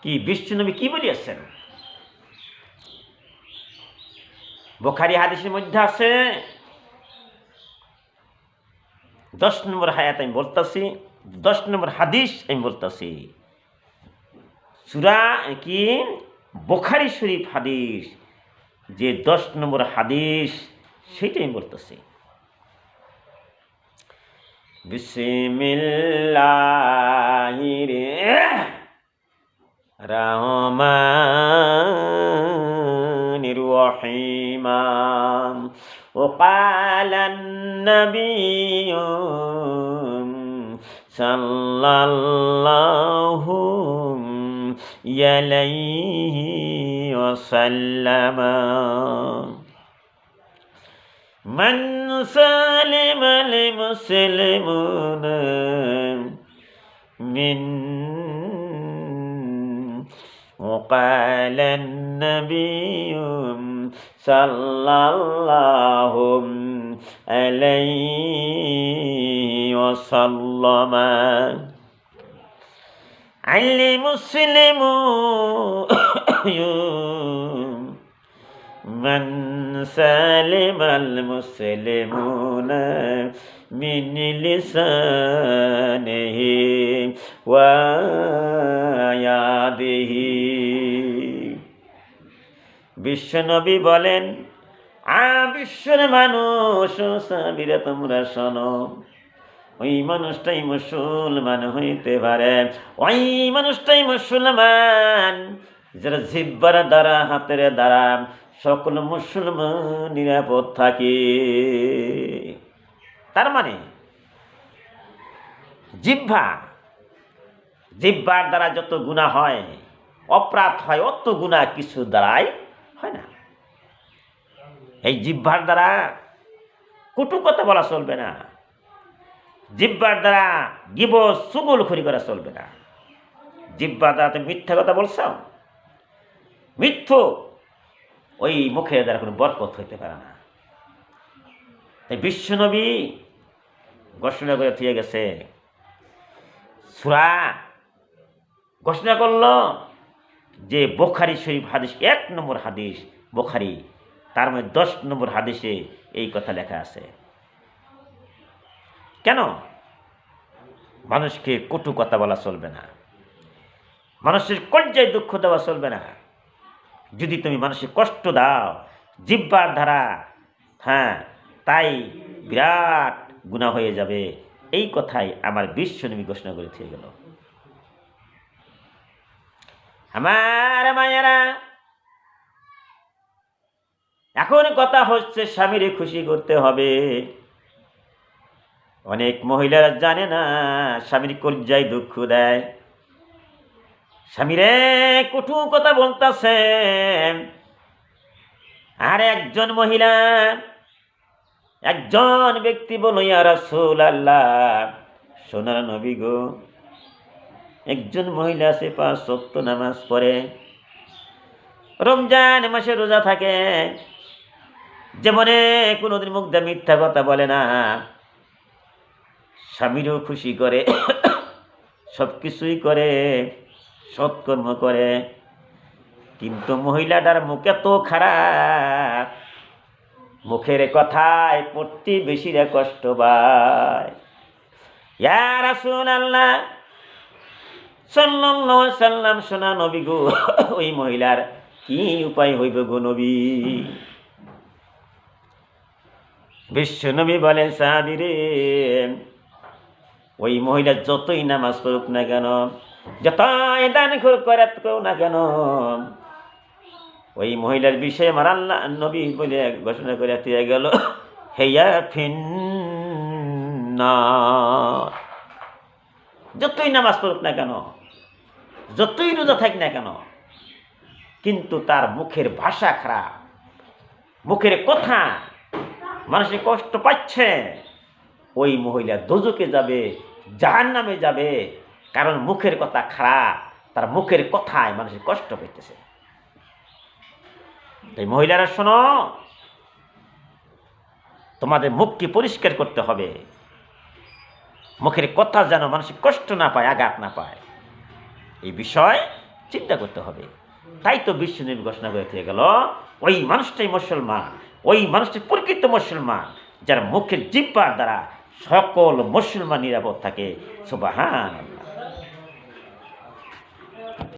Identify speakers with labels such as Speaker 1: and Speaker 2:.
Speaker 1: কি বিশ্বনবী কি বলিয়াছেন? বুখারী হাদিসের মধ্যে আছে 10 নম্বর হায়াত আমি বলতাছি, 10 নম্বর হাদিস আমি বলতাছি, সূরা কি বুখারী শরীফ হাদিস, যে 10 নম্বর হাদিস সেটাই আমি বলতাছি। বিসমিল্লাহির রহমানির রহিম। وقال النبي صلى الله عليه وسلم من سلم المسلمون من وقال النبي صلى الله عليه وسلم المسلم من سلم المسلمون من لسانه ويده। বিশ্বনবী বলেন, বিশ্বের মানুষ, সাহাবীরা তোমরা শোনো, ওই মানুষটাই মুসলমান হইতে পারে, ওই মানুষটাই মুসলমান যারা জিহ্বার দ্বারা, হাতের দ্বারা সকল মুসলমান নিরাপদ থাকে। তার মানে জিহ্বার দ্বারা যত গুনাহ হয়, অপরাধ হয়, অত গুনাহ কিছু দ্বারাই হয় না। এই জিহ্বার দ্বারা কটু কথা বলা চলবে না, জিহ্বার দ্বারা গীবত চুগলখড়ি করা চলবে না। জিহ্বার দ্বারা তুমি মিথ্যা কথা বলছো, মিথ্যু ওই মুখের দ্বারা কোনো বরকত হইতে পারে না। তাই বিশ্বনবী ঘোষণা করে দিয়ে গেছে, সূরা ঘোষণা করল যে বুখারী শরীফ হাদিস 1 নম্বর হাদিস, বুখারী, তার মধ্যে 10 নম্বর হাদিসে এই কথা লেখা আছে। কেন? মানুষকে কটু কথা বলা চলবে না, মানুষের কলজায় দুঃখ দেওয়া চলবে না। যদি তুমি মানুষের কষ্ট দাও জিহ্বার দ্বারা, তাই বিরাট গুনাহ হয়ে যাবে। এই কথাই আমার বিশ্বনবী ঘোষণা করে দিয়ে গেল। আমার মায়েরা, এখন কথা হচ্ছে স্বামীরে খুশি করতে হবে। অনেক মহিলারা জানে না স্বামীর কলজায় দুঃখ দেয়, স্বামীরে কটু কথা বলতেছে। আর একজন মহিলা, একজন ব্যক্তি বলো, ইয়া রাসূলুল্লাহ, সোনার নবী গো, একজন মহিলা আছে 5 ওয়াক্ত নামাজ পড়ে, রমজান মাসে রোজা থাকে, যেমনে কোনোদিন মুখ দিয়ে মিথ্যা কথা বলে না, স্বামীরও খুশি করে, সব কিছুই করে, সৎকর্ম করে, কিন্তু মহিলাটার মুখ এত খারাপ, মুখের কথায় প্রতিবেশীরা কষ্ট পায়। ইয়া রাসূলুল্লাহ সাল্লাল্লাহু আলাইহি সাল্লাম, সোনা নবী গো, ওই মহিলার কি উপায় হইব গো নবী? বিশ্বনবী বলেন, সাহাবীরে, ওই মহিলা যতই নামাজ পড়ুক না কেন, যতই দান করে না কেন, ওই মহিলার বিষয়ে আমার আল্লাহ নবী বলে ঘোষণা করে দিয়ে গেল, হেয়া ফিন্নার। যতই নামাজ পড়ুক না কেন, যতই রোজা থাক না কেন, কিন্তু তার মুখের ভাষা খারাপ, মুখের কথা মানুষের কষ্ট পাচ্ছে, ওই মহিলা দোজকে যাবে, জাহান্নামে যাবে। কারণ মুখের কথা খারাপ, তার মুখের কথায় মানুষের কষ্ট পেতেছে। তাই মহিলারা শোনো, তোমাদের মুখকে পরিষ্কার করতে হবে, মুখের কথা যেন মানুষের কষ্ট না পায়, আঘাত না পায়। এই বিষয় চিন্তা করতে হবে। তাই তো বিশ্বনবী ঘোষণা করে দিয়ে গেল, ওই মানুষটাই মুসলমান, ওই মানুষটি প্রকৃত মুসলমান যার মুখের জিহ্বার দ্বারা সকল মুসলমান নিরাপদ থাকে। সুবহানাল্লাহ।